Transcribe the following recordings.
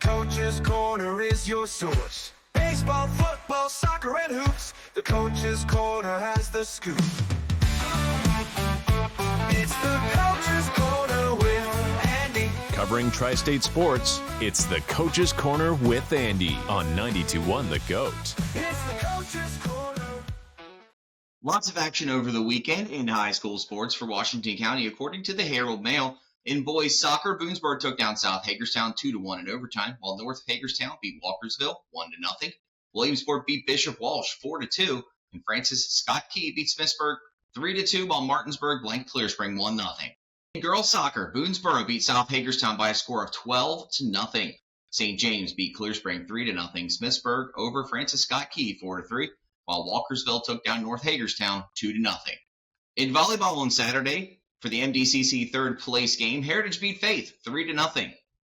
Coach's Corner is your source. Baseball, football, soccer, and hoops. The Coach's Corner has the scoop. It's the Coach's Corner with Andy. Covering Tri-State sports, it's the Coach's Corner with Andy on 92.1 The GOAT. It's the Coach's Corner. Lots of action over the weekend in high school sports for Washington County. According to the Herald Mail, in boys soccer, Boonesboro took down South Hagerstown 2-1 in overtime, while North Hagerstown beat Walkersville 1-0. Williamsport beat Bishop Walsh 4-2, and Francis Scott Key beat Smithsburg 3-2, while Martinsburg blanked Clear Spring 1-0. In girls soccer, Boonesboro beat South Hagerstown by a score of 12-0. St. James beat Clear Spring 3-0. Smithsburg over Francis Scott Key 4-3, while Walkersville took down North Hagerstown 2-0. In volleyball on Saturday, for the MDCC third place game, Heritage beat Faith 3-0.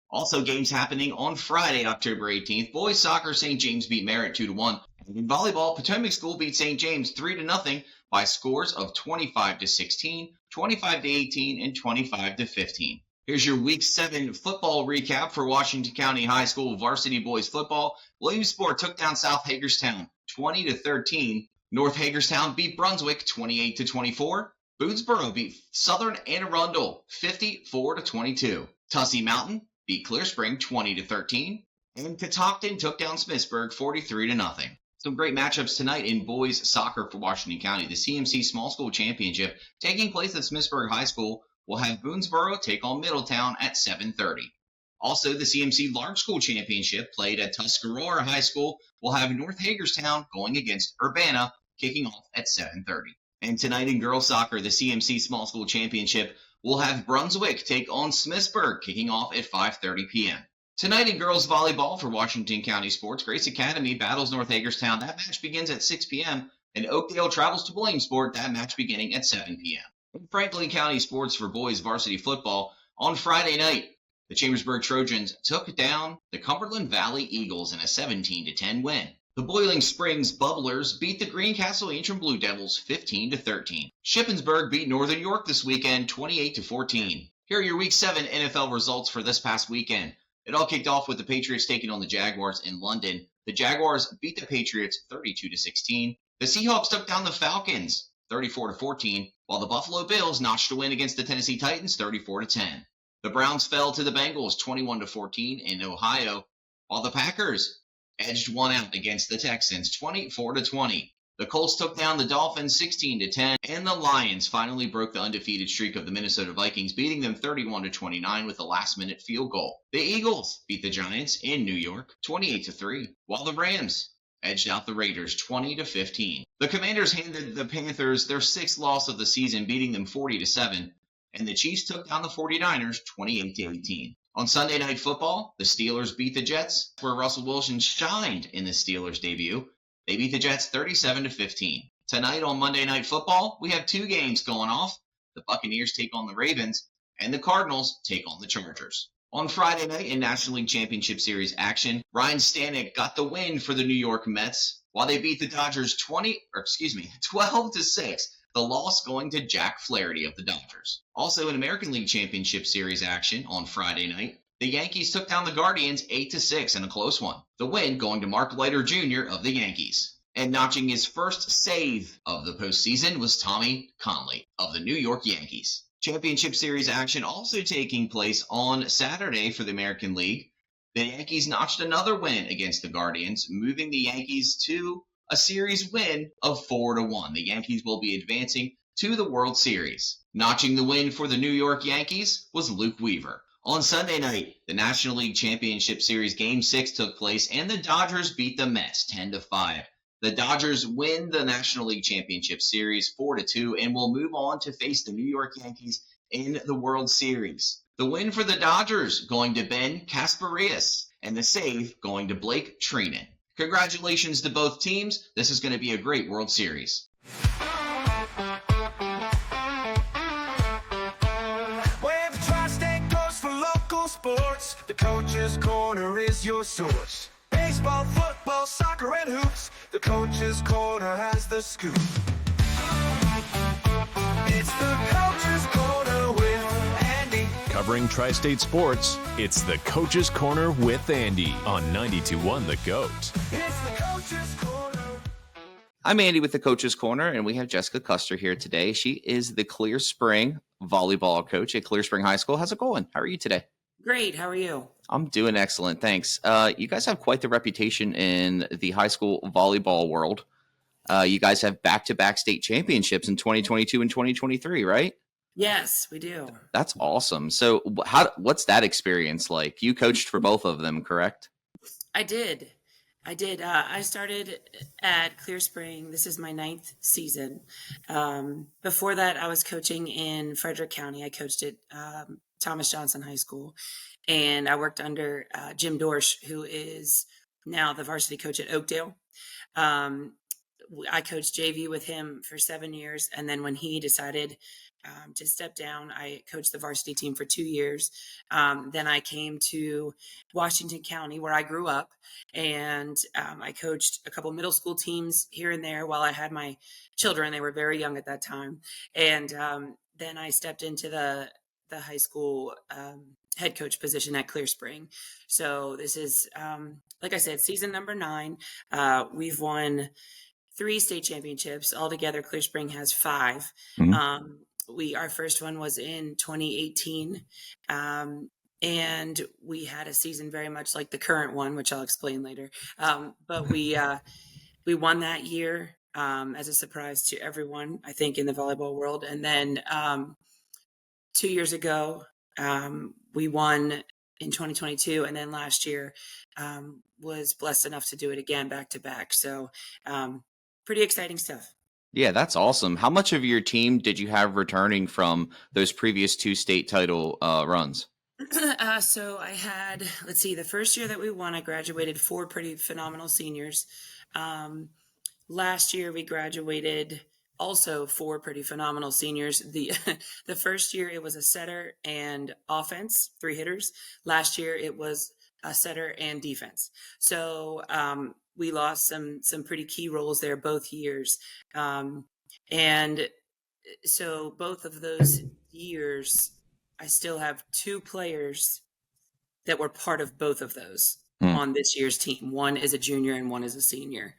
Also games happening on Friday, October 18th. Boys soccer, St. James beat Merritt 2-1. And in volleyball, Potomac School beat St. James 3-0 by scores of 25-16, 25-18, and 25-15. Here's your Week 7 football recap for Washington County High School varsity boys football. Williamsport took down South Hagerstown 20-13. North Hagerstown beat Brunswick 28-24. Boonesboro beat Southern Anne Arundel 54-22. Tussey Mountain beat Clear Spring 20-13. And Catoctin took down Smithsburg 43-0. Some great matchups tonight in boys soccer for Washington County. The CMC Small School Championship taking place at Smithsburg High School will have Boonesboro take on Middletown at 7:30. Also, the CMC Large School Championship played at Tuscarora High School will have North Hagerstown going against Urbana, kicking off at 7:30. And tonight in girls soccer, the CMC Small School Championship will have Brunswick take on Smithsburg, kicking off at 5:30 p.m. Tonight in girls volleyball for Washington County Sports, Grace Academy battles North Hagerstown. That match begins at 6 p.m. And Oakdale travels to Williamsport, that match beginning at 7 p.m. In Franklin County Sports for boys varsity football, on Friday night, the Chambersburg Trojans took down the Cumberland Valley Eagles in a 17-10 win. The Boiling Springs Bubblers beat the Greencastle Ancient Blue Devils 15-13. Shippensburg beat Northern York this weekend 28-14. Here are your Week 7 NFL results for this past weekend. It all kicked off with the Patriots taking on the Jaguars in London. The Jaguars beat the Patriots 32-16. The Seahawks took down the Falcons 34-14, while the Buffalo Bills notched a win against the Tennessee Titans 34-10. The Browns fell to the Bengals 21-14 in Ohio, while the Packers edged one out against the Texans 24-20. The Colts took down the Dolphins 16-10, and the Lions finally broke the undefeated streak of the Minnesota Vikings, beating them 31-29 with a last-minute field goal. The Eagles beat the Giants in New York 28-3, while the Rams edged out the Raiders 20-15. The Commanders handed the Panthers their sixth loss of the season, beating them 40-7, and the Chiefs took down the 49ers 28-18. On Sunday Night Football, the Steelers beat the Jets, where Russell Wilson shined in the Steelers' debut. They beat the Jets 37-15. Tonight on Monday Night Football, we have two games going off. The Buccaneers take on the Ravens, and the Cardinals take on the Chargers. On Friday night in National League Championship Series action, Ryan Stanek got the win for the New York Mets, while they beat the Dodgers 12-6. The loss going to Jack Flaherty of the Dodgers. Also in American League Championship Series action on Friday night, the Yankees took down the Guardians 8-6 in a close one. The win going to Mark Leiter Jr. of the Yankees. And notching his first save of the postseason was Tommy Conley of the New York Yankees. Championship Series action also taking place on Saturday for the American League. The Yankees notched another win against the Guardians, moving the Yankees to a series win of 4-1. The Yankees will be advancing to the World Series. Notching the win for the New York Yankees was Luke Weaver. On Sunday night, the National League Championship Series Game 6 took place, and the Dodgers beat the Mets 10-5. The Dodgers win the National League Championship Series 4-2 and will move on to face the New York Yankees in the World Series. The win for the Dodgers going to Ben Kasparias, and the save going to Blake Treinen. Congratulations to both teams. This is going to be a great World Series. Where the Tri-State goes for local sports, the Coach's Corner is your source. Baseball, football, soccer, and hoops. The Coach's Corner has the scoop. It's the Coach's Corner with Andy. covering tri-state sports, it's the Coach's Corner with Andy on 92.1 The GOAT. It's the Coach's Corner. I'm Andy with the Coach's Corner, and we have Jessica Custer here today. She is the Clear Spring volleyball coach at Clear Spring High School. How's it going? How are you today? Great. How are you? I'm doing excellent, thanks. You guys have quite the reputation in the high school volleyball world. You guys have back-to-back state championships in 2022 and 2023, right? Yes, we do. That's awesome. So what's that experience like? You coached for both of them, correct? I did. I started at Clear Spring. This is my 9th season. Before that, I was coaching in Frederick County. I coached at Thomas Johnson High School, and I worked under Jim Dorsch, who is now the varsity coach at Oakdale. I coached JV with him for 7 years, and then when he decided to step down, I coached the varsity team for 2 years. Then I came to Washington County, where I grew up, and I coached a couple middle school teams here and there while I had my children. They were very young at that time, and then I stepped into the high school head coach position at Clear Spring. So this is, like I said, season number 9. We've won 3 state championships. Altogether, Clear Spring has 5. Mhm. Our first one was in 2018. And we had a season very much like the current one, which I'll explain later. But we won that year as a surprise to everyone, I think, in the volleyball world. And then 2 years ago, we won in 2022. And then last year was blessed enough to do it again back to back. So pretty exciting stuff. Yeah, that's awesome. How much of your team did you have returning from those previous 2 state title runs? So I had, let's see, the first year that we won, I graduated 4 pretty phenomenal seniors. Last year we graduated also 4 pretty phenomenal seniors. The the first year it was a setter and offense, 3 hitters. Last year it was a setter and defense. So we lost some pretty key roles there both years. And so both of those years, I still have 2 players that were part of both of those Hmm. on this year's team. One is a junior and one is a senior.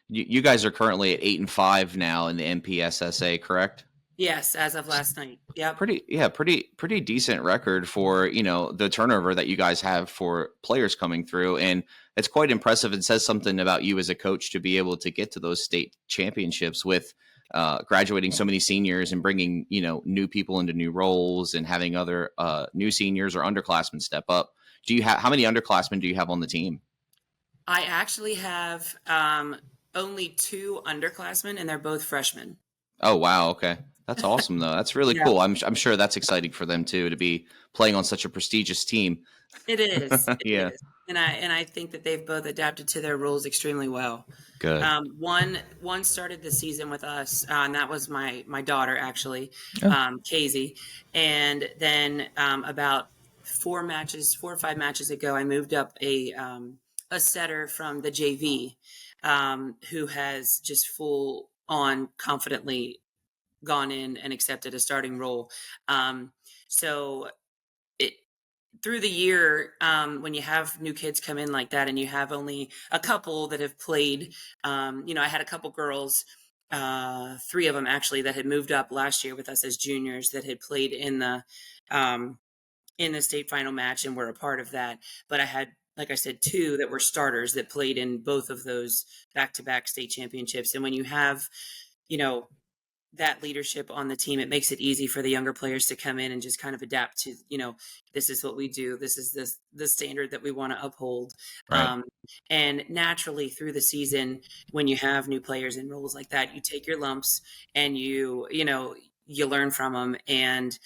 You guys are currently at 8-5 now in the MPSSA, correct? Yes, as of last night. Yep. Pretty decent record for, the turnover that you guys have for players coming through. And it's quite impressive. It says something about you as a coach to be able to get to those state championships with graduating so many seniors and bringing, new people into new roles and having other new seniors or underclassmen step up. How many underclassmen do you have on the team? I actually have only 2 underclassmen, and they're both freshmen. Oh, wow. Okay. That's awesome, though. That's really Yeah. cool. I'm sure that's exciting for them, too, to be playing on such a prestigious team. It is. It Yeah. is. And I think that they've both adapted to their roles extremely well. Good. One started the season with us, and that was my daughter, actually, Oh. Casey. And then about 4 or 5 matches ago, I moved up a setter from the JV, who has just full on confidently gone in and accepted a starting role. So through the year, when you have new kids come in like that and you have only a couple that have played, I had a couple girls, 3 of them actually, that had moved up last year with us as juniors that had played in the state final match and were a part of that. But I had, like I said, 2 that were starters that played in both of those back-to-back state championships. And when you have, that leadership on the team, it makes it easy for the younger players to come in and just kind of adapt to, this is what we do. This is the standard that we want to uphold. Right. And naturally through the season, when you have new players in roles like that, you take your lumps and you learn from them. And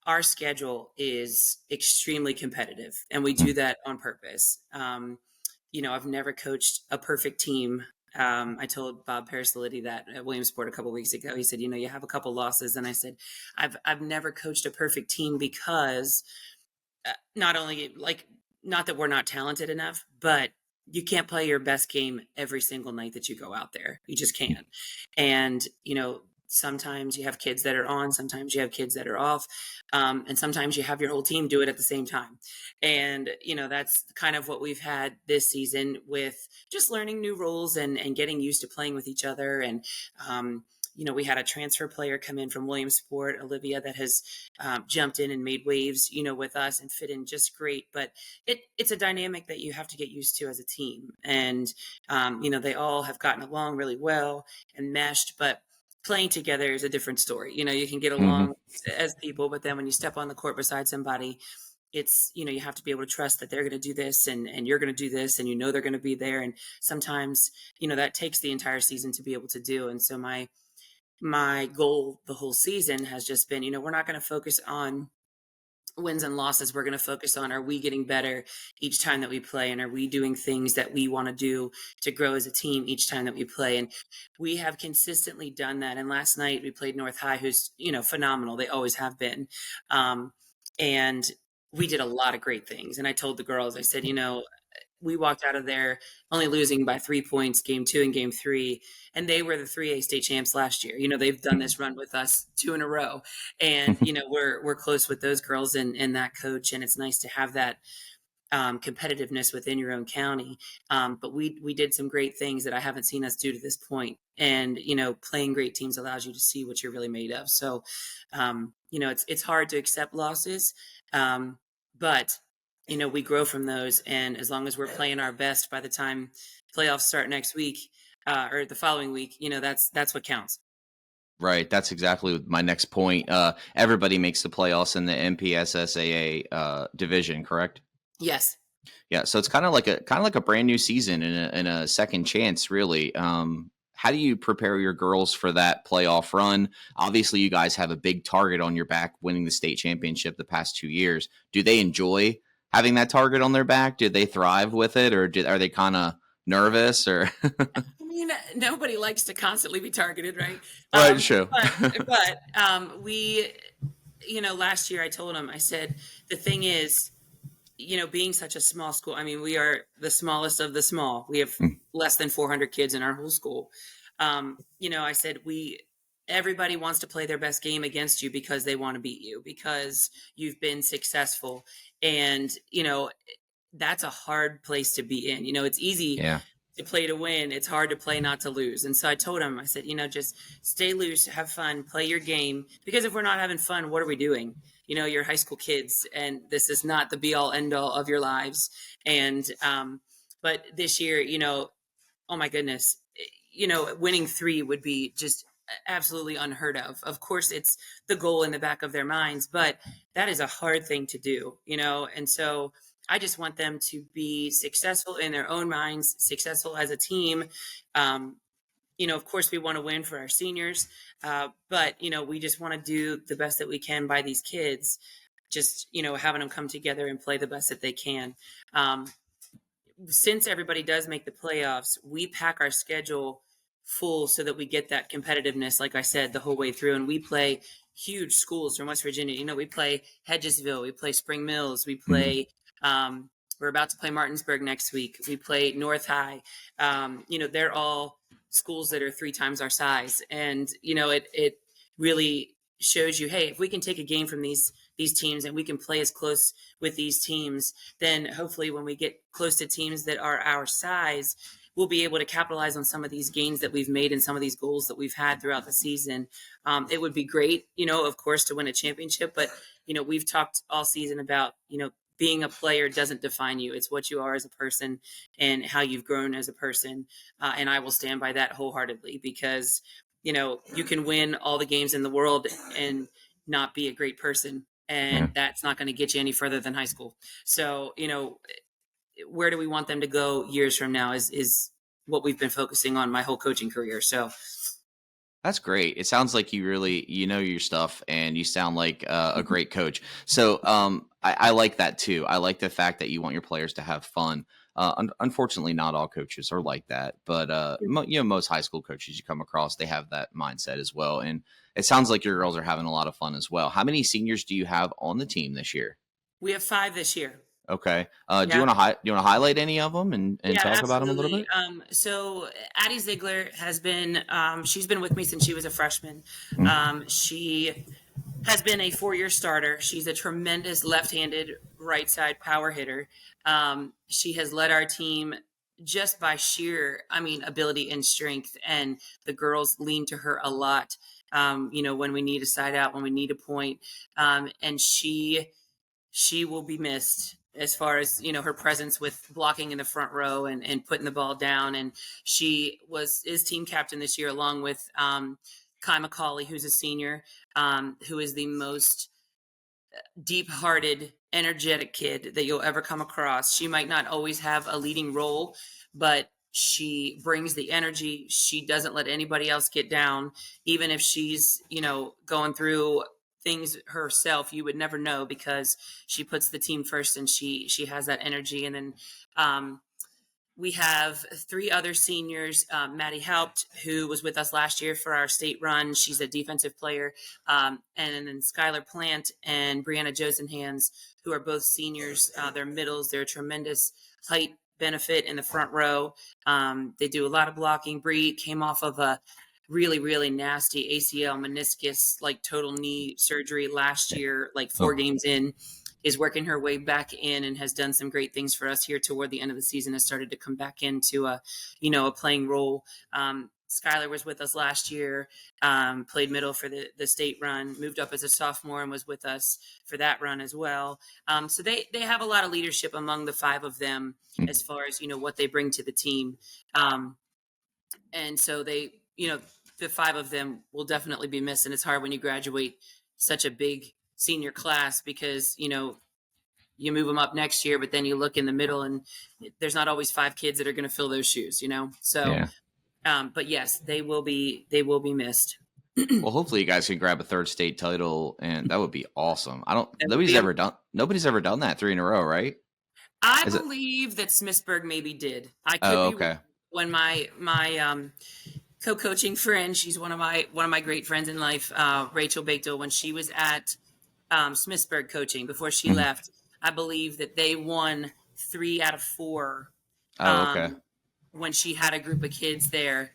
our schedule is extremely competitive, and we do that on purpose. I've never coached a perfect team. I told Bob Parasoliti that at Williamsport a couple of weeks ago. He said, you have a couple losses. And I said, I've never coached a perfect team because not that we're not talented enough, but you can't play your best game every single night that you go out there. You just can't. And, sometimes you have kids that are on, sometimes you have kids that are off, and sometimes you have your whole team do it at the same time. And that's kind of what we've had this season with just learning new roles and getting used to playing with each other. And we had a transfer player come in from Williamsport, Olivia, that has jumped in and made waves, with us and fit in just great. But it's a dynamic that you have to get used to as a team. And, they all have gotten along really well and meshed, but playing together is a different story. You can get Hmm. along as people, but then when you step on the court beside somebody, it's, you have to be able to trust that they're going to do this and you're going to do this, and they're going to be there. And sometimes, that takes the entire season to be able to do. And so my goal the whole season has just been, we're not going to focus on wins and losses. We're going to focus on, are we getting better each time that we play? And are we doing things that we want to do to grow as a team each time that we play? And we have consistently done that. And last night we played North High, who's, phenomenal. They always have been. And we did a lot of great things. And I told the girls, I said, we walked out of there only losing by 3 points, game 2 and game 3. And they were the 3A state champs last year. They've done this run with us 2 in a row. And, we're close with those girls and that coach. And it's nice to have that competitiveness within your own county. But we did some great things that I haven't seen us do to this point. And, playing great teams allows you to see what you're really made of. So, it's hard to accept losses. But we grow from those. And as long as we're playing our best by the time playoffs start next week, or the following week, that's what counts. Right. That's exactly my next point. Everybody makes the playoffs in the MPSSAA division, correct? Yes. Yeah. So it's kind of like a brand new season and a second chance, really. How do you prepare your girls for that playoff run? Obviously, you guys have a big target on your back, winning the state championship the past 2 years. Do they enjoy having that target on their back? Did they thrive with it, or are they kind of nervous? Or I mean, nobody likes to constantly be targeted, right? right, sure. But we, last year I told them, I said, the thing is, being such a small school, I mean, we are the smallest of the small. We have less than 400 kids in our whole school. I said, everybody wants to play their best game against you because they want to beat you, because you've been successful. And, that's a hard place to be in. It's easy Yeah. to play to win. It's hard to play not to lose. And so I told him, I said, just stay loose, have fun, play your game. Because if we're not having fun, what are we doing? You're high school kids, and this is not the be all end all of your lives. And, but this year, oh my goodness, winning 3 would be just absolutely unheard of. Of course, it's the goal in the back of their minds, but that is a hard thing to do, and so I just want them to be successful in their own minds, successful as a team. Of course, we want to win for our seniors, but, we just want to do the best that we can by these kids, just, having them come together and play the best that they can. Since everybody does make the playoffs, we pack our schedule full so that we get that competitiveness, like I said, the whole way through. And we play huge schools from West Virginia. We play Hedgesville, we play Spring Mills, we play, we're about to play Martinsburg next week. We play North High. They're all schools that are 3 times our size. And, it really shows you, hey, if we can take a game from these teams and we can play as close with these teams, then hopefully when we get close to teams that are our size, we'll be able to capitalize on some of these gains that we've made and some of these goals that we've had throughout the season. It would be great, of course, to win a championship, but, we've talked all season about, being a player doesn't define you. It's what you are as a person and how you've grown as a person. And I will stand by that wholeheartedly, because, you can win all the games in the world and not be a great person. And that's not going to get you any further than high school. So, where do we want them to go years from now is what we've been focusing on my whole coaching career. So That's great. It sounds like you really, know your stuff, and you sound like a great coach. So I like that too. I like the fact that you want your players to have fun. Unfortunately, not all coaches are like that, but most high school coaches you come across, they have that mindset as well. And it sounds like your girls are having a lot of fun as well. How many seniors do you have on the team this year? we have 5 this year. Okay. Do Yeah. you want to highlight any of them and Yeah, talk about them a little absolutely. bit? So Addie Ziegler has been, she's been with me since she was a freshman. Mhm. She has been a 4-year starter. She's a tremendous left-handed right side power hitter. She has led our team just by sheer, I mean, ability and strength. And the girls lean to her a lot. When we need a side out, when we need a point, and she will be missed as far as her presence with blocking in the front row and putting the ball down. And she is team captain this year along with Kai McCauley, who's a senior, who is the most deep-hearted, energetic kid that you'll ever come across. She might not always have a leading role, but she brings the energy. She doesn't let anybody else get down, even if she's going through things herself. You would never know because she puts the team first, and she has that energy. And then we have 3 other seniors. Maddie Haupt, who was with us last year for our state run. She's a defensive player. And then Skylar Plant and Brianna Josenhans, who are both seniors. They're middles. They're a tremendous height benefit in the front row. They do a lot of blocking. Bree came off of a really, really nasty ACL meniscus, like total knee surgery last year, like 4 games in. Is working her way back in and has done some great things for us here toward the end of the season. Has started to come back into a playing role. Skylar was with us last year, played middle for the state run, moved up as a sophomore and was with us for that run as well. So they have a lot of leadership among the 5 of them as far as, what they bring to the team. And so they, the 5 of them will definitely be missed. And it's hard when you graduate such a big senior class because you move them up next year, but then you look in the middle and there's not always 5 kids that are going to fill those shoes, so but yes, they will be missed. Well, hopefully you guys can grab a 3rd state title, and that would be awesome. Nobody's ever done that 3 in a row, right? I believe that Smithsburg maybe did. I could be okay. When my co-coaching friend, she's one of my great friends in life, Rachel Bakedale, when she was at Smithsburg coaching before she left, I believe that they won 3 out of 4 when she had a group of kids there.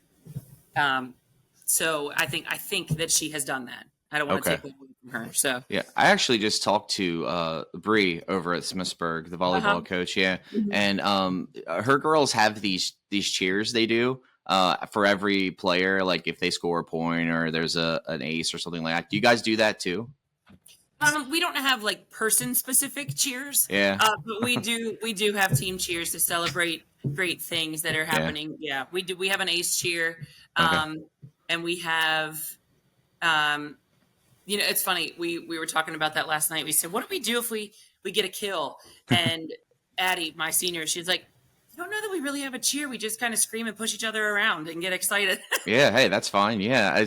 So I think that she has done that. I don't want to take it away from her. So yeah, I actually just talked to Bree over at Smithsburg, the volleyball coach. Yeah, and her girls have these cheers they do for every player, like if they score a point or there's an ace or something like that. Do you guys do that too? We don't have like person specific cheers. Yeah. But we do have team cheers to celebrate great things that are happening. Yeah, we do. We have an ace cheer. And we have, it's funny. We were talking about that last night. We said, what do we do if we get a kill? And Addie, my senior, she's like, I don't know that we really have a cheer. We just kind of scream and push each other around and get excited. Yeah, hey, that's fine. Yeah,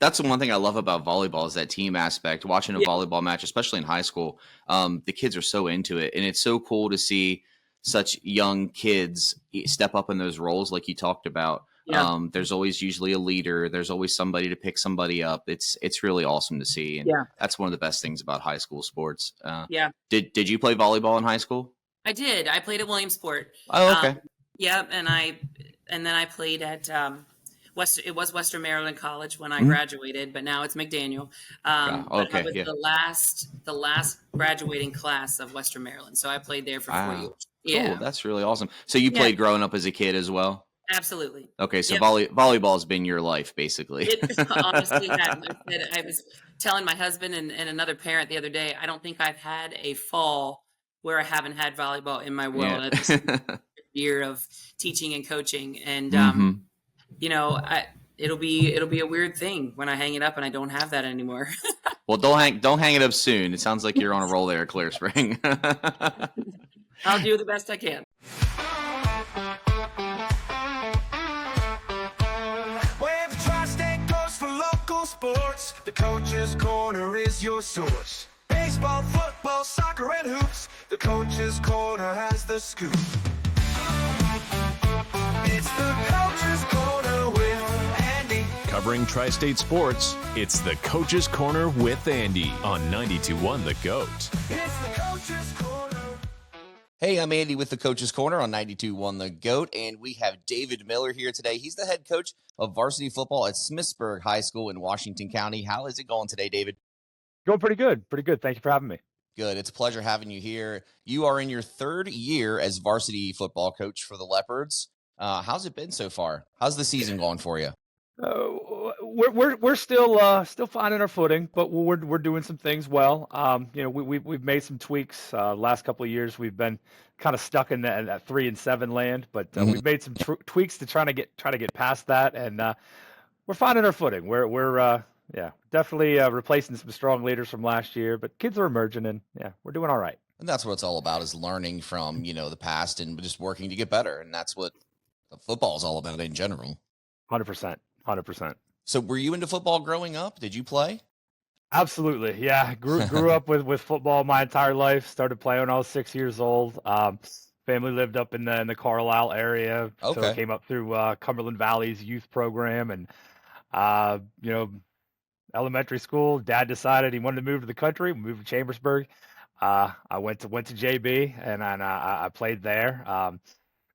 that's the one thing I love about volleyball is that team aspect. Watching a volleyball match, especially in high school, the kids are so into it, and it's so cool to see such young kids step up in those roles, like you talked about. Yeah. There's always usually a leader. There's always somebody to pick somebody up. It's really awesome to see, and that's one of the best things about high school sports. Did you play volleyball in high school? I did. I played at Williamsport. Oh, okay. And then I played at it was Western Maryland College when I graduated, but now it's McDaniel. I was the last graduating class of Western Maryland, so I played there for 4 years. Yeah, cool. That's really awesome. So you played growing up as a kid as well? Absolutely. Okay, so volleyball has been your life, basically. It honestly has. I was telling my husband and another parent the other day, I don't think I've had a fall where I haven't had volleyball in my world. Yeah. It's a year of teaching and coaching, and it'll be a weird thing when I hang it up and I don't have that anymore. Well, don't hang it up soon. It sounds like you're on a roll there, Clear Spring. I'll do the best I can. Where the tri-state goes for local sports, the Coach's Corner is your source. Baseball, football, soccer, and hoops, the Coach's Corner has the scoop. It's the Coach's Corner with Andy. Covering tri-state sports, it's the Coach's Corner with Andy on 92.1 The Goat. It's the Coach's Corner. Hey, I'm Andy with the Coach's Corner on 92.1 The GOAT, and we have David Miller here today. He's the head coach of varsity football at Smithsburg High School in Washington County. How is it going today, David? Going pretty good. Pretty good. Thank you for having me. Good. It's a pleasure having you here. You are in your third year as varsity football coach for the Leopards. How's it been so far? How's the season going for you? We're still finding our footing, but we're doing some things well. We've made some tweaks. Last couple of years, we've been kind of stuck in that 3-7 land, but we've made some tweaks to try to get past that, and we're finding our footing. We're definitely replacing some strong leaders from last year, but kids are emerging, and we're doing all right. And that's what it's all about, is learning from, the past and just working to get better. And that's what football is all about in general. 100%. 100%. So were you into football growing up? Did you play? Absolutely. Yeah. Grew up with football my entire life. Started playing when I was 6 years old. Family lived up in the Carlisle area. So Okay. I came up through Cumberland Valley's youth program, and uh, you know, elementary school, dad decided he wanted to move to the country, moved to Chambersburg. I went to JB, and I played there.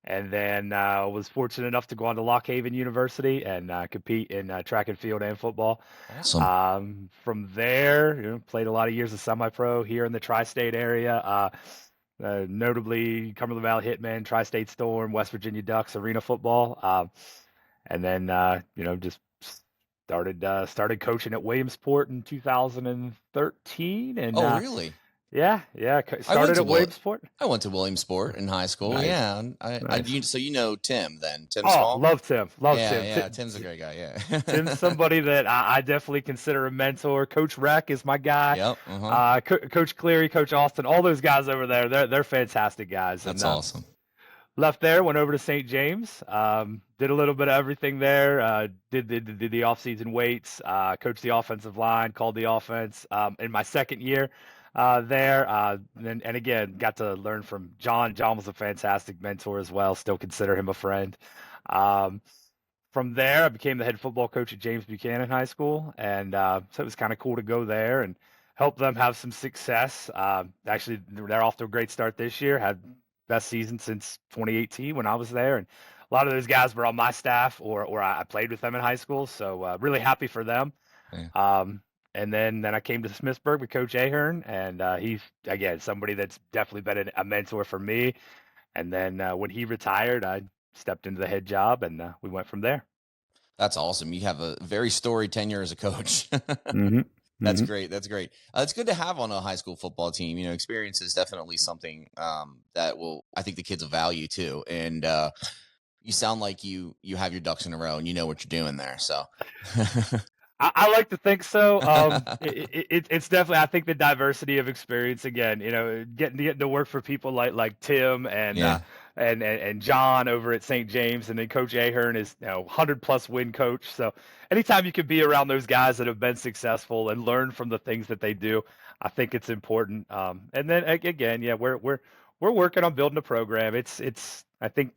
And then was fortunate enough to go on to Lock Haven University and compete in track and field and football. Awesome. From there, played a lot of years of semi-pro here in the tri-state area, notably Cumberland Valley Hitmen, Tri-State Storm, West Virginia Ducks, arena football. And then, just started coaching at Williamsport in 2013. And Oh, really? started at Williamsport. I went to Williamsport in high school. Nice. Yeah. Nice. So you know Tim then? Tim Oh, Small? love Tim. Love Yeah, Tim. yeah. Tim's a great guy. Yeah. Tim's somebody that I definitely consider a mentor. Coach Reck is my guy. Yep. Uh-huh. Coach Cleary, Coach Austin, all those guys over there, they're fantastic guys. That's and, awesome. Left there, went over to St. James, did a little bit of everything there, did the off-season weights, coached the offensive line, called the offense. In my second year there, and again, got to learn from John. John was a fantastic mentor as well, still consider him a friend. From there, I became the head football coach at James Buchanan High School, and so it was kind of cool to go there and help them have some success. Actually, they're off to a great start this year, had best season since 2018 when I was there, and a lot of those guys were on my staff or I played with them in high school, so really happy for them. Yeah. And then I came to Smithsburg with Coach Ahern, and he's again somebody that's definitely been a mentor for me. And then when he retired, I stepped into the head job, and we went from there. That's awesome. You have a very storied tenure as a coach. Mm-hmm. That's great. That's great. It's good to have on a high school football team. Experience is definitely something that I think the kids will value too. And you sound like you have your ducks in a row and you know what you're doing there. So I like to think so. It's definitely, I think, the diversity of experience again. Getting to work for people like Tim and John over at St. James, and then Coach Ahern is 100+ win coach. So anytime you can be around those guys that have been successful and learn from the things that they do, I think it's important. And then again, we're working on building a program. I think,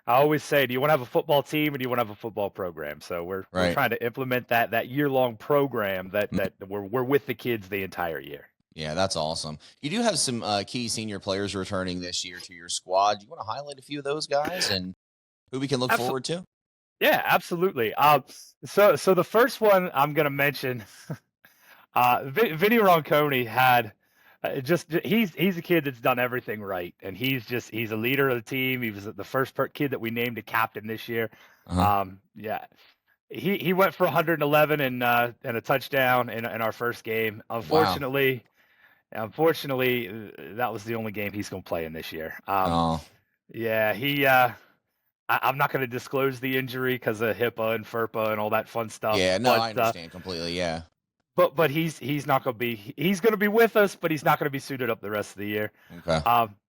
I always say, do you want to have a football team or do you want to have a football program? So we're trying to implement that year-long program that we're with the kids the entire year. Yeah, that's awesome. You do have some key senior players returning this year to your squad. Do you want to highlight a few of those guys and who we can look forward to? Yeah, absolutely. So the first one I'm going to mention, Vinny Ronconi had he's a kid that's done everything right, and he's a leader of the team. He was the first kid that we named a captain this year. Uh-huh. He went for 111 and a touchdown in our first game. Unfortunately, that was the only game he's going to play in this year. I'm not going to disclose the injury because of HIPAA and FERPA and all that fun stuff. Yeah, no, I understand completely. Yeah. But he's not going to be. He's going to be with us, but he's not going to be suited up the rest of the year. Okay.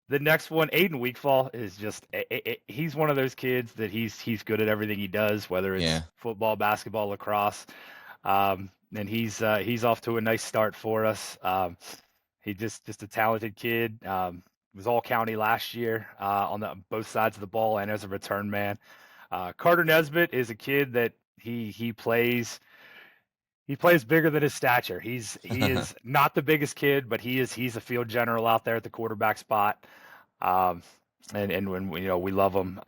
The next one, Aiden Weekfall, is just he's one of those kids that he's good at everything he does, whether it's football, basketball, lacrosse, and he's off to a nice start for us. He's just a talented kid. Was all county last year on both sides of the ball and as a return man. Carter Nesbitt is a kid that he plays. He plays bigger than his stature. He is not the biggest kid, but he's a field general out there at the quarterback spot. Um, and when we love him.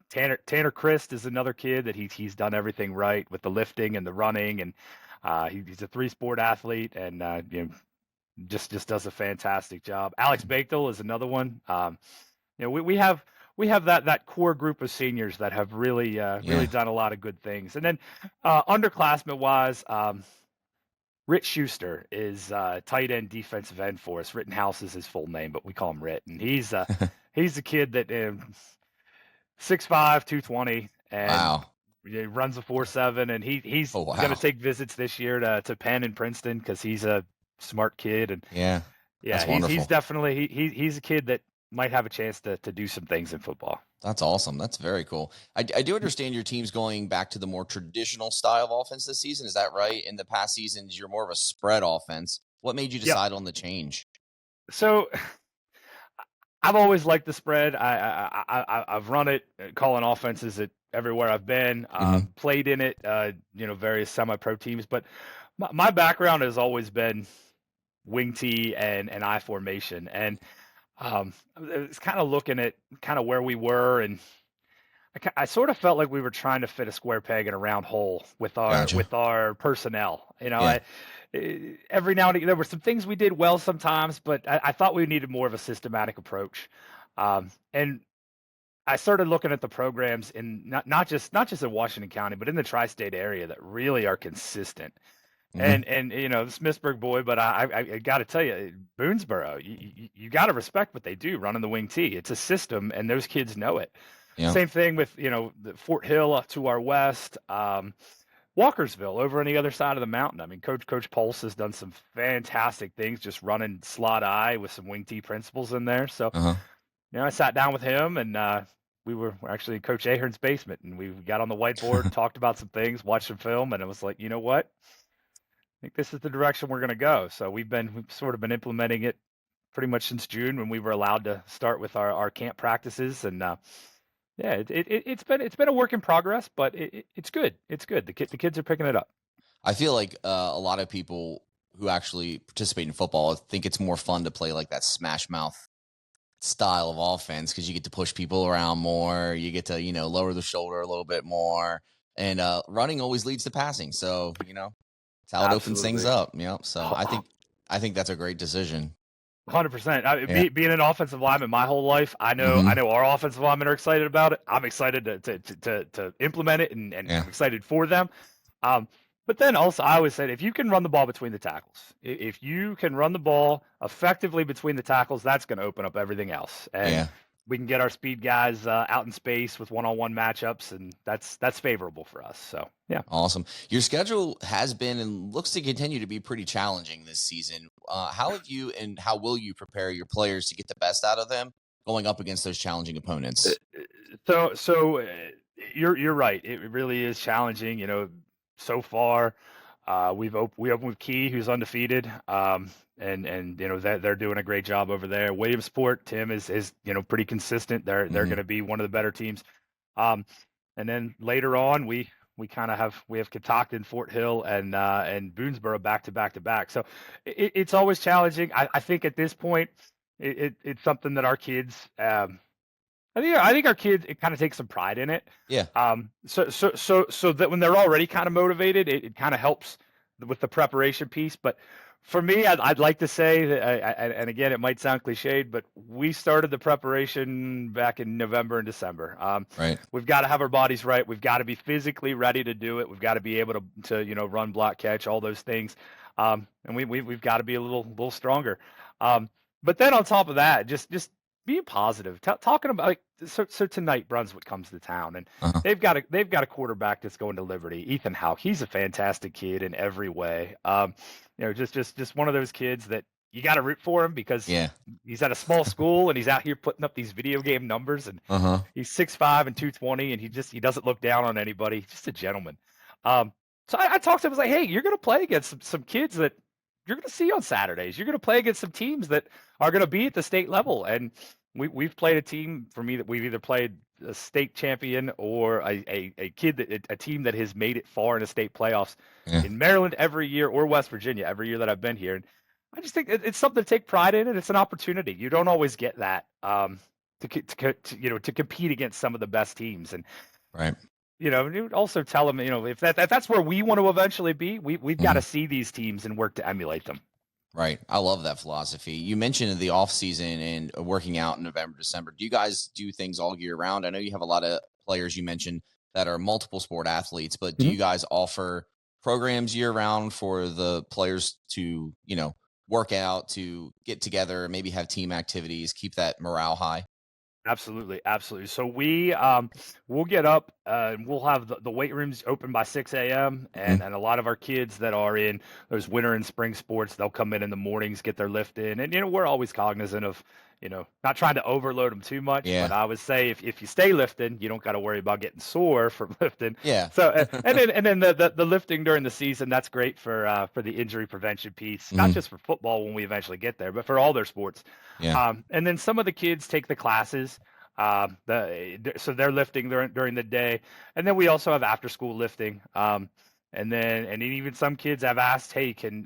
Tanner Christ is another kid that he's done everything right with the lifting and the running, and he's a 3-sport athlete, and just does a fantastic job. Alex Bechtel is another one. We have that core group of seniors that have really done a lot of good things. And then underclassmen wise, Rit Schuster is tight end defensive end for us. Rittenhouse is his full name, but we call him Rit, and he's a kid that 6'5", 220, and Wow. he runs a 4.7, and he's Oh, wow. going to take visits this year to Penn and Princeton because he's a smart kid. And Yeah. That's wonderful. he's definitely he's a kid that might have a chance to do some things in football. That's awesome. That's very cool. I do understand your team's going back to the more traditional style of offense this season. Is that right? In the past seasons, you're more of a spread offense. What made you decide on the change? So I've always liked the spread. I've run it, calling offenses at everywhere I've been, played in it, various semi-pro teams. But my background has always been wing tee and I formation. And it's kind of looking at kind of where we were, and I sort of felt like we were trying to fit a square peg in a round hole with our personnel. Every now and again, there were some things we did well sometimes, but I thought we needed more of a systematic approach. And I started looking at the programs in not just in Washington County, but in the tri-state area that really are consistent. And the Smithsburg boy, but I got to tell you, Boonesboro, you got to respect what they do running the wing tee. It's a system, and those kids know it. Yeah. Same thing with the Fort Hill up to our west, Walkersville over on the other side of the mountain. I mean, Coach Pulse has done some fantastic things, just running slot I with some wing tee principles in there. So, I sat down with him, and we were actually in Coach Ahern's basement, and we got on the whiteboard, talked about some things, watched some film, and it was like, you know what? I think this is the direction we're going to go. So we've sort of been implementing it pretty much since June when we were allowed to start with our camp practices. And it's been a work in progress, but it's good. It's good. The kids are picking it up. I feel like a lot of people who actually participate in football think it's more fun to play like that smash mouth style of offense because you get to push people around more. You get to lower the shoulder a little bit more, and running always leads to passing. So it's how it opens things up. So I think that's a great decision. 100%. Being an offensive lineman my whole life, I know our offensive linemen are excited about it. I'm excited to implement it, and I'm excited for them. But then also, I always said, if you can run the ball between the tackles, if you can run the ball effectively between the tackles, that's going to open up everything else. And we can get our speed guys out in space with one-on-one matchups, and that's favorable for us. So, yeah. Awesome. Your schedule has been and looks to continue to be pretty challenging this season. How have you and how will you prepare your players to get the best out of them going up against those challenging opponents? So you're right. It really is challenging. So far, we opened with Key, who's undefeated. And they're doing a great job over there. Williamsport, Tim is pretty consistent. They're going to be one of the better teams. And then later on, we have Catoctin, Fort Hill, and Boonesboro back to back. So it's always challenging. I think at this point, it's something that our kids. I think our kids kind of take some pride in it. Yeah. So that when they're already kind of motivated, it kind of helps with the preparation piece. But for me, I'd like to say that, and again, it might sound cliched, but we started the preparation back in November and December. Right. We've got to have our bodies right. We've got to be physically ready to do it. We've got to be able to run, block, catch, all those things. And we've got to be a little stronger. But then on top of that, just being positive, talking about so tonight Brunswick comes to town, and they've got a quarterback that's going to Liberty, Ethan Houck. He's a fantastic kid in every way. Just one of those kids that you got to root for him because he's at a small school and he's out here putting up these video game numbers, and he's 6'5" and 220, and he doesn't look down on anybody. He's just a gentleman. So I talked to him. I was like, hey, you're going to play against some kids that you're going to see on Saturdays. You're going to play against some teams that are going to be at the state level. And we've played a team for me that we've either played a state champion or a kid a team that has made it far in the state playoffs Yeah. in Maryland every year, or West Virginia every year that I've been here. And I just think it's something to take pride in, and it's an opportunity. You don't always get that to compete against some of the best teams. And Right. you would also tell them, if that's where we want to eventually be, we've got to Mhm. see these teams and work to emulate them. Right. I love that philosophy. You mentioned the off season and working out in November, December. Do you guys do things all year round? I know you have a lot of players you mentioned that are multiple sport athletes, but do Mhm. you guys offer programs year round for the players to, work out, to get together, maybe have team activities, keep that morale high? Absolutely, absolutely. So we'll get up and we'll have the weight rooms open by 6 a.m. Mhm. and a lot of our kids that are in those winter and spring sports, they'll come in the mornings, get their lift in, and we're always cognizant of not trying to overload them too much. Yeah. But I would say if you stay lifting, you don't got to worry about getting sore from lifting. Yeah. So and then the lifting during the season, that's great for the injury prevention piece, not Mhm. just for football when we eventually get there, but for all their sports. Yeah. And then some of the kids take the classes. So they're lifting during the day, and then we also have after school lifting. And then even some kids have asked, "Hey, can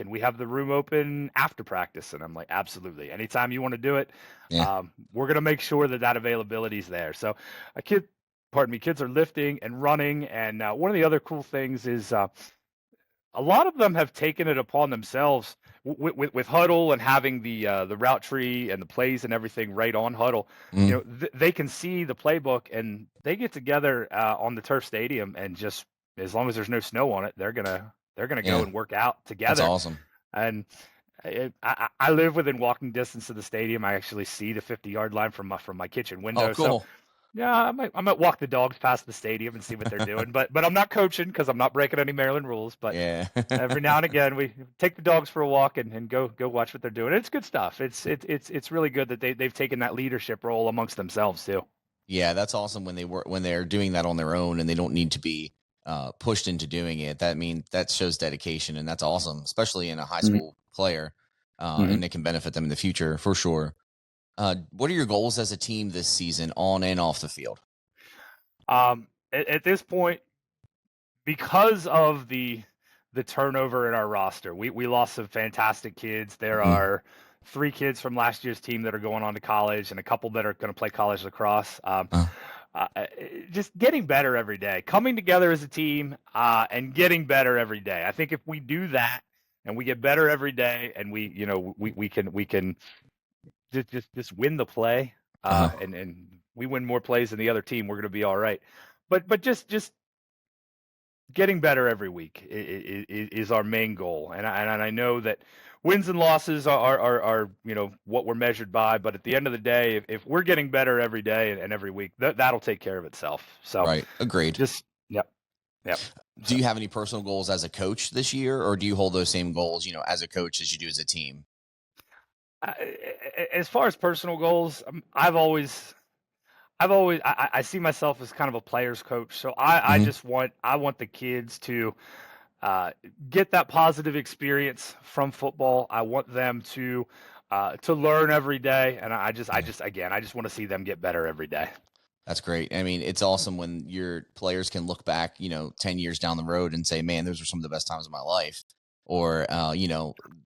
we have the room open after practice?" And I'm like, "Absolutely. Anytime you want to do it, Yeah. we're gonna make sure that availability is there." So, kids are lifting and running, and one of the other cool things is a lot of them have taken it upon themselves with Huddle and having the route tree and the plays and everything right on Huddle. Mhm. They can see the playbook and they get together on the turf stadium, and just as long as there's no snow on it, they're gonna go Yeah. and work out That's together. awesome. And I live within walking distance of the stadium. I actually see the 50-yard line from my kitchen Oh, window. So cool. yeah, I might walk the dogs past the stadium and see what they're doing, but I'm not coaching because I'm not breaking any Maryland rules. But Yeah. every now and again, we take the dogs for a walk and go watch what they're doing. It's good stuff. It's really good that they've taken that leadership role amongst themselves too. Yeah, that's awesome when they're doing that on their own and they don't need to be pushed into doing it. That shows dedication, and that's awesome, especially in a high Mhm. school player, Mhm. and it can benefit them in the future for sure. What are your goals as a team this season, on and off the field? At this point, because of the turnover in our roster, we lost some fantastic kids. There Mhm. are 3 kids from last year's team that are going on to college, and a couple that are going to play college lacrosse. Uh, Just getting better every day, coming together as a team, and getting better every day. I think if we do that and we get better every day, and we can just win the play, uh-huh. and we win more plays than the other team, we're going to be all right. But just getting better every week is our main goal, and I know that wins and losses are what we're measured by. But at the end of the day, if we're getting better every day and every week, that'll take care of itself. So Right. Agreed. just yep, yep. Do So you have any personal goals as a coach this year, or do you hold those same goals, as a coach as you do as a team? as far as personal goals, I've always I see myself as kind of a player's coach. So Mhm. I want the kids to uh, get that positive experience from football. I want them to learn every day, and Yeah. I just want to see them get better every day. That's great. I mean, it's awesome when your players can look back, 10 years down the road and say, man, those were some of the best times of my life. Or,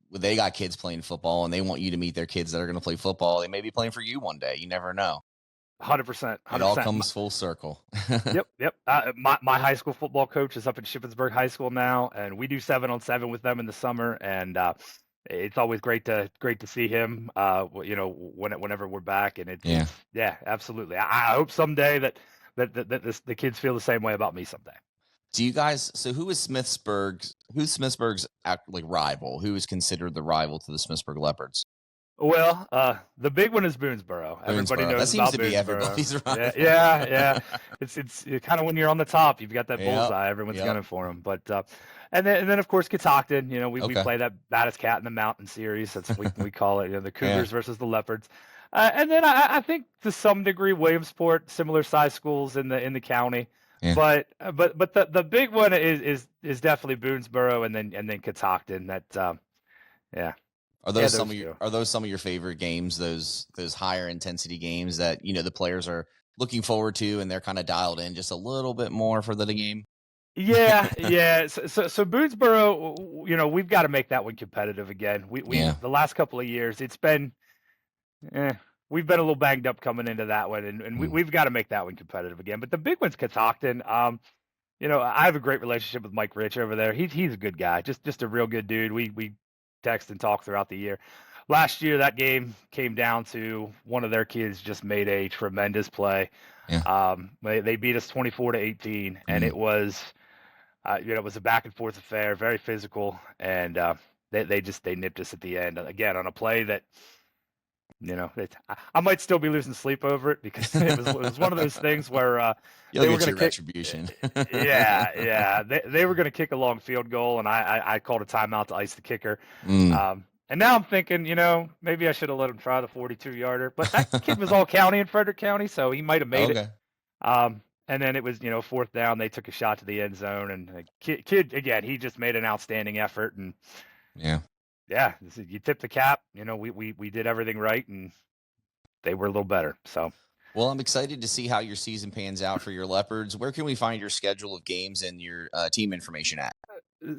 they got kids playing football and they want you to meet their kids that are going to play football. They may be playing for you one day. You never know. 100%, It all 100%. comes full circle. Yep, yep. My high school football coach is up at Shippensburg High School now, and we do 7-on-7 with them in the summer, and it's always great to see him. Whenever we're back, and Yeah. it's yeah, absolutely. I hope someday the kids feel the same way about me someday. Do you guys, so who's Smithsburg's like rival? Who is considered the rival to the Smithsburg Leopards? Well, the big one is Boonesboro. Everybody Boonesboro. That knows seems about to be Boonesboro. everybody's Yeah, rival. yeah, yeah. It's kind of when you're on the top, you've got that Yep. bullseye. Everyone's Yep. gunning for him. But and then of course Catoctin. We Okay. play that baddest cat in the mountain series. That's what we call it. The Yeah. Cougars versus the Leopards. And then I think to some degree Williamsport, similar size schools in the county. Yeah. But the big one is definitely Boonesboro, and then Catoctin. Yeah. Are Yeah, those those two. some of your favorite games? Those higher intensity games that the players are looking forward to, and they're kind of dialed in just a little bit more for the game? Yeah, yeah. So Boonesboro, we've got to make that one competitive again. We Yeah. the last couple of years, it's been, eh, we've been a little banged up coming into that one, and we've got to make that one competitive again. But the big one's Catoctin. I have a great relationship with Mike Rich over there. He's a good guy, just a real good dude. We text and talk throughout the year. Last year, that game came down to one of their kids just made a tremendous play. Yeah. They beat us 24-18, and it was. It was a back and forth affair, very physical, and they nipped us at the end again on a play that I might still be losing sleep over it because it was one of those things where You'll they were get going your to kick. retribution. Yeah, they were going to kick a long field goal, and I called a timeout to ice the kicker. Mm. And now I'm thinking, maybe I should have let him try the 42-yarder, but that kid was all county in Frederick County, so he might have made it. And then it was, fourth down. They took a shot to the end zone, and the kid again, he just made an outstanding effort. And you tip the cap. We did everything right, and they were a little better. So, well, I'm excited to see how your season pans out for your Leopards. Where can we find your schedule of games and your team information at?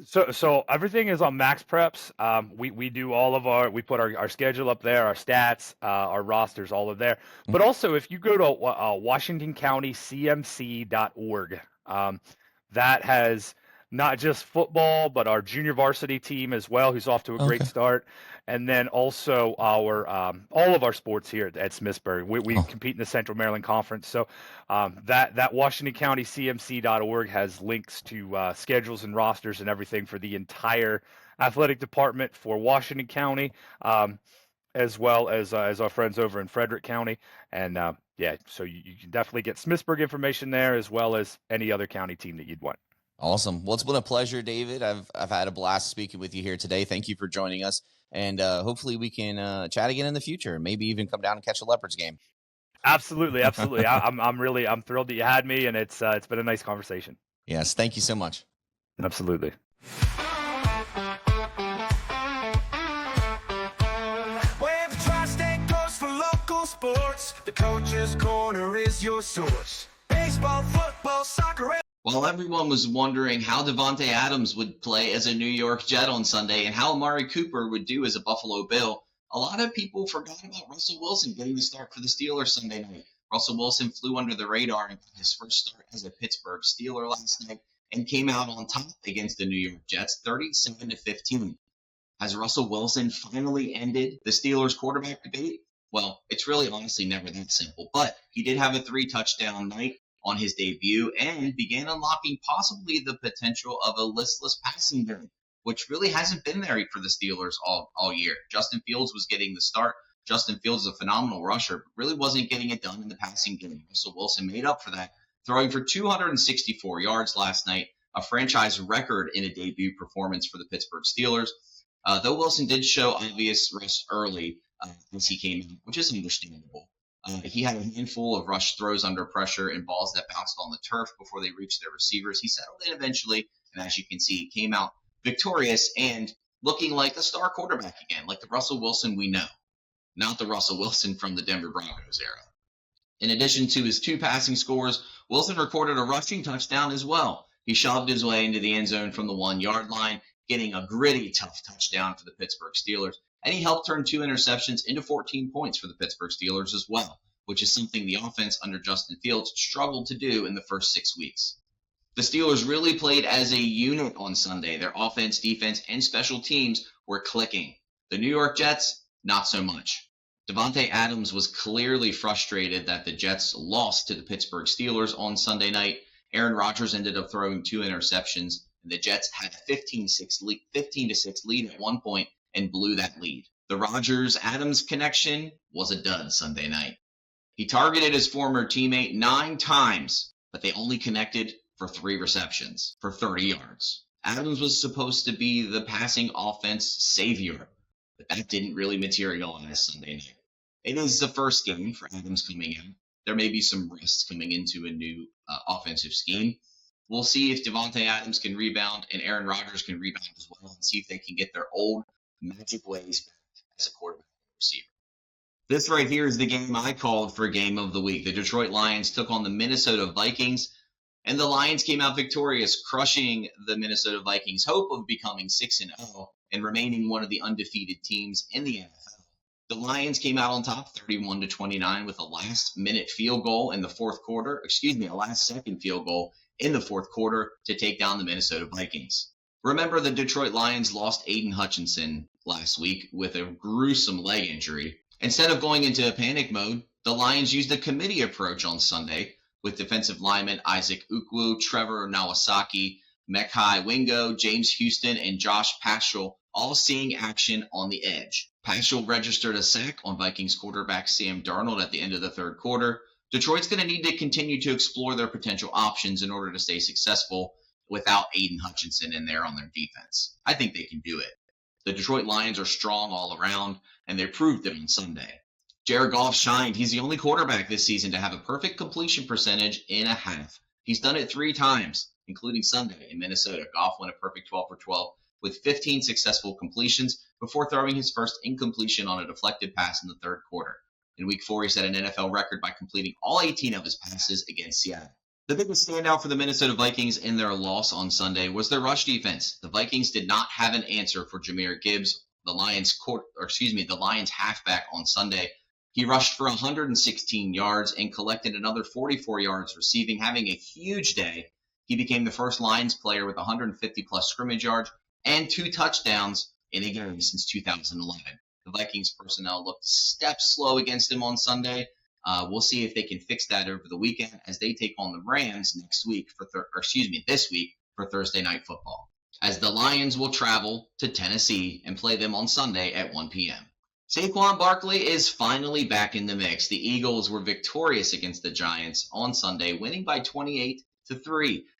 So everything is on Max Preps. We do all of we put our schedule up there, our stats, our rosters, all of there. But also, if you go to WashingtonCountyCMC.org, that has not just football, but our junior varsity team as well, who's off to a great start. And then also our all of our sports here at Smithsburg. We compete in the Central Maryland Conference. So that WashingtonCountyCMC.org has links to schedules and rosters and everything for the entire athletic department for Washington County, as well as our friends over in Frederick County. And so you can definitely get Smithsburg information there, as well as any other county team that you'd want. Awesome. Well, it's been a pleasure, David. I've had a blast speaking with you here today. Thank you for joining us. And hopefully we can chat again in the future. Maybe even come down and catch a Leopards game. Absolutely. I'm thrilled that you had me, and it's been a nice conversation. Yes. Thank you so much. Absolutely. Where the tri-state goes for local sports, the Coach's Corner is your source. Baseball, football, soccer, and While everyone was wondering how Davante Adams would play as a New York Jet on Sunday and how Amari Cooper would do as a Buffalo Bill, a lot of people forgot about Russell Wilson getting the start for the Steelers Sunday night. Russell Wilson flew under the radar and got his first start as a Pittsburgh Steeler last night and came out on top against the New York Jets, 37-15. Has Russell Wilson finally ended the Steelers quarterback debate? Well, it's really honestly never that simple, but he did have a 3-touchdown night on his debut and began unlocking possibly the potential of a listless passing game, which really hasn't been there for the Steelers all year. Justin Fields was getting the start. Justin Fields is a phenomenal rusher, but really wasn't getting it done in the passing game. Russell Wilson made up for that, throwing for 264 yards last night, a franchise record in a debut performance for the Pittsburgh Steelers. Though Wilson did show obvious rust early as he came in, which is understandable. He had a handful of rush throws under pressure and balls that bounced on the turf before they reached their receivers. He settled in eventually, and as you can see, he came out victorious and looking like a star quarterback again, like the Russell Wilson we know, not the Russell Wilson from the Denver Broncos era. In addition to his 2 passing scores, Wilson recorded a rushing touchdown as well. He shoved his way into the end zone from the 1-yard line, getting a gritty, tough touchdown for the Pittsburgh Steelers. And he helped turn 2 interceptions into 14 points for the Pittsburgh Steelers as well, which is something the offense under Justin Fields struggled to do in the first 6 weeks. The Steelers really played as a unit on Sunday. Their offense, defense, and special teams were clicking. The New York Jets, not so much. Davante Adams was clearly frustrated that the Jets lost to the Pittsburgh Steelers on Sunday night. Aaron Rodgers ended up throwing 2 interceptions, and the Jets had a 15-6 lead at one point and blew that lead. The Rodgers-Adams connection was a dud Sunday night. He targeted his former teammate 9 times, but they only connected for 3 receptions for 30 yards. Adams was supposed to be the passing offense savior, but that didn't really materialize Sunday night. It is the first game for Adams coming in. There may be some risks coming into a new offensive scheme. We'll see if Davante Adams can rebound and Aaron Rodgers can rebound as well, and see if they can get their old magic ways back as a quarterback and receiver. This right here is the game I called for Game of the Week. The Detroit Lions took on the Minnesota Vikings, and the Lions came out victorious, crushing the Minnesota Vikings' hope of becoming 6-0 and remaining one of the undefeated teams in the NFL. The Lions came out on top 31-29 with a last-minute field goal in the fourth quarter, a last-second field goal in the fourth quarter to take down the Minnesota Vikings. Remember, the Detroit Lions lost Aiden Hutchinson last week with a gruesome leg injury. Instead of going into a panic mode, the Lions used a committee approach on Sunday with defensive linemen Isaac Ukwu, Trevor Nawasaki, Mekhai Wingo, James Houston, and Josh Paschal all seeing action on the edge. Paschal registered a sack on Vikings quarterback Sam Darnold at the end of the third quarter. Detroit's going to need to continue to explore their potential options in order to stay successful without Aiden Hutchinson in there on their defense. I think they can do it. The Detroit Lions are strong all around, and they proved it on Sunday. Jared Goff shined. He's the only quarterback this season to have a perfect completion percentage in a half. He's done it 3 times, including Sunday in Minnesota. Goff went a perfect 12 for 12 with 15 successful completions before throwing his first incompletion on a deflected pass in the third quarter. In Week 4, he set an NFL record by completing all 18 of his passes against Seattle. The biggest standout for the Minnesota Vikings in their loss on Sunday was their rush defense. The Vikings did not have an answer for Jahmyr Gibbs, the Lions halfback on Sunday. He rushed for 116 yards and collected another 44 yards receiving, having a huge day. He became the first Lions player with 150-plus scrimmage yards and 2 touchdowns in a game since 2011. The Vikings personnel looked a step slow against him on Sunday. We'll see if they can fix that over the weekend as they take on the Rams this week for Thursday Night Football, as the Lions will travel to Tennessee and play them on Sunday at 1 p.m. Saquon Barkley is finally back in the mix. The Eagles were victorious against the Giants on Sunday, winning by 28-3.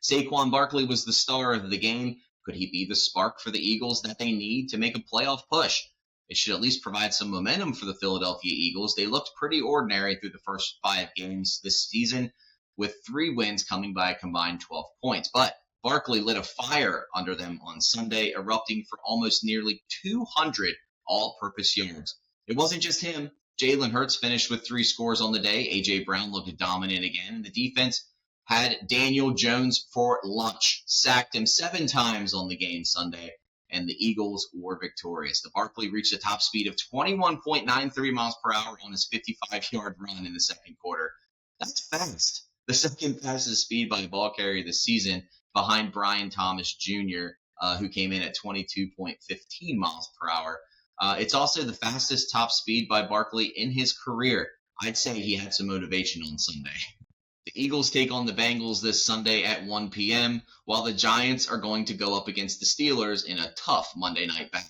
Saquon Barkley was the star of the game. Could he be the spark for the Eagles that they need to make a playoff push? It should at least provide some momentum for the Philadelphia Eagles. They looked pretty ordinary through the first 5 games this season, with 3 wins coming by a combined 12 points. But Barkley lit a fire under them on Sunday, erupting for almost nearly 200 all-purpose yards. It wasn't just him. Jalen Hurts finished with 3 scores on the day. A.J. Brown looked dominant again. And the defense had Daniel Jones for lunch, sacked him 7 times on the game Sunday, and the Eagles were victorious. The Barkley reached a top speed of 21.93 miles per hour on his 55-yard run in the second quarter. That's fast. The second fastest speed by a ball carrier this season, behind Brian Thomas Jr., who came in at 22.15 miles per hour. It's also the fastest top speed by Barkley in his career. I'd say he had some motivation on Sunday. The Eagles take on the Bengals this Sunday at 1 p.m., while the Giants are going to go up against the Steelers in a tough Monday night battle.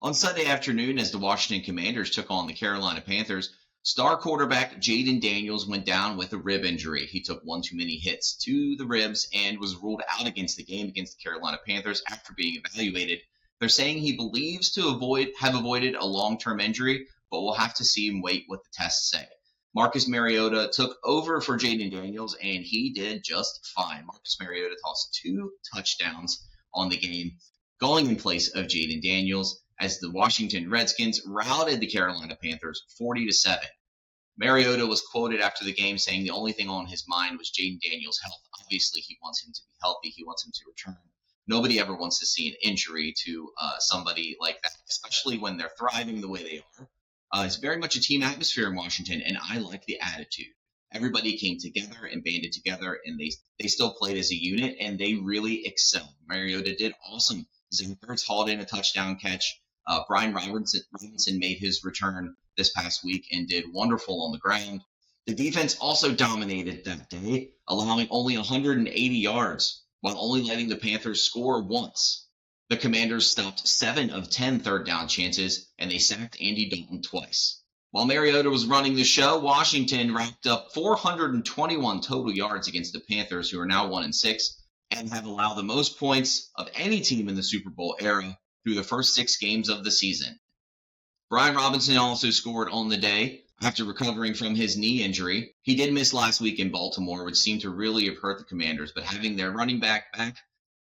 On Sunday afternoon, as the Washington Commanders took on the Carolina Panthers, star quarterback Jaden Daniels went down with a rib injury. He took one too many hits to the ribs and was ruled out against the game against the Carolina Panthers after being evaluated. They're saying he believes to have avoided a long-term injury, but we'll have to see him wait what the tests say. Marcus Mariota took over for Jaden Daniels, and he did just fine. Marcus Mariota tossed 2 touchdowns on the game, going in place of Jaden Daniels, as the Washington Redskins routed the Carolina Panthers 40-7. Mariota was quoted after the game saying the only thing on his mind was Jaden Daniels' health. Obviously, he wants him to be healthy. He wants him to return. Nobody ever wants to see an injury to somebody like that, especially when they're thriving the way they are. It's very much a team atmosphere in Washington, and I like the attitude. Everybody came together and banded together, and they still played as a unit, and they really excelled. Mariota did awesome. Zach Ertz hauled in a touchdown catch. Brian Robinson made his return this past week and did wonderful on the ground. The defense also dominated that day, allowing only 180 yards, while only letting the Panthers score once. The Commanders stopped 7 of 10 third down chances, and they sacked Andy Dalton twice. While Mariota was running the show, Washington racked up 421 total yards against the Panthers, who are now 1-6, and have allowed the most points of any team in the Super Bowl era through the first 6 games of the season. Brian Robinson also scored on the day after recovering from his knee injury. He did miss last week in Baltimore, which seemed to really have hurt the Commanders, but having their running back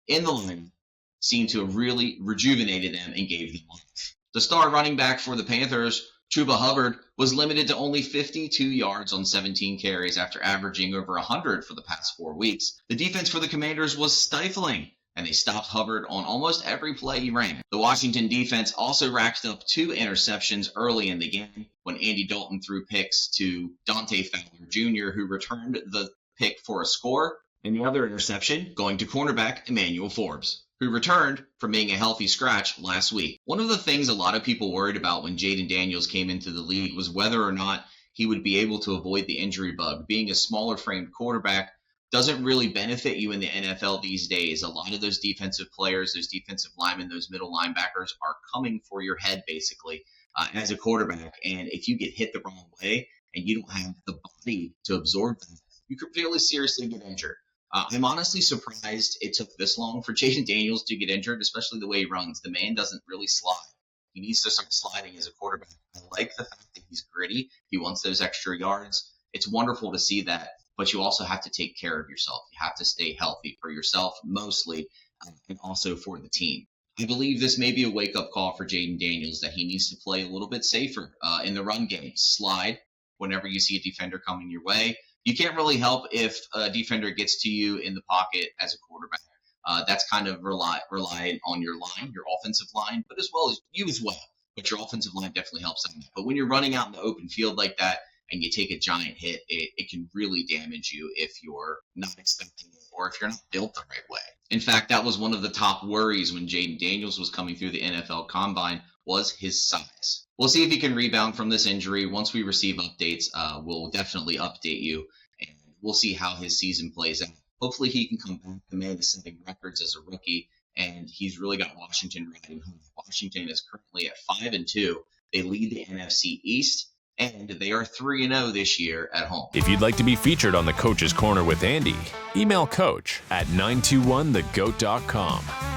in the line seemed to have really rejuvenated them and gave them life. The star running back for the Panthers, Chuba Hubbard was limited to only 52 yards on 17 carries after averaging over 100 for the past 4 weeks. The defense for the Commanders was stifling, and they stopped Hubbard on almost every play he ran. The Washington defense also racked up 2 interceptions early in the game when Andy Dalton threw picks to Dante Fowler Jr., who returned the pick for a score, and the other interception going to cornerback Emmanuel Forbes, who returned from being a healthy scratch last week. One of the things a lot of people worried about when Jaden Daniels came into the league was whether or not he would be able to avoid the injury bug. Being a smaller framed quarterback doesn't really benefit you in the NFL these days. A lot of those defensive players, those defensive linemen, those middle linebackers are coming for your head basically as a quarterback. And if you get hit the wrong way and you don't have the body to absorb that, you could really seriously get injured. I'm honestly surprised it took this long for Jaden Daniels to get injured, especially the way he runs. The man doesn't really slide. He needs to start sliding as a quarterback. I like the fact that he's gritty. He wants those extra yards. It's wonderful to see that, but you also have to take care of yourself. You have to stay healthy for yourself mostly, and also for the team. I believe this may be a wake-up call for Jaden Daniels that he needs to play a little bit safer in the run game. Slide whenever you see a defender coming your way. You can't really help if a defender gets to you in the pocket as a quarterback. That's kind of reliant on your line, your offensive line, but as well as you as well. But your offensive line definitely helps on that. But when you're running out in the open field like that and you take a giant hit, it can really damage you if you're not expecting it or if you're not built the right way. In fact, that was one of the top worries when Jaden Daniels was coming through the NFL Combine was his size. We'll see if he can rebound from this injury. Once we receive updates, we'll definitely update you, and we'll see how his season plays out. Hopefully he can come back. The man is setting records as a rookie, and he's really got Washington riding home. Washington is currently at 5-2. They lead the NFC East, and they are 3-0 this year at home. If you'd like to be featured on the Coach's Corner with Andy, email coach at 921thegoat.com.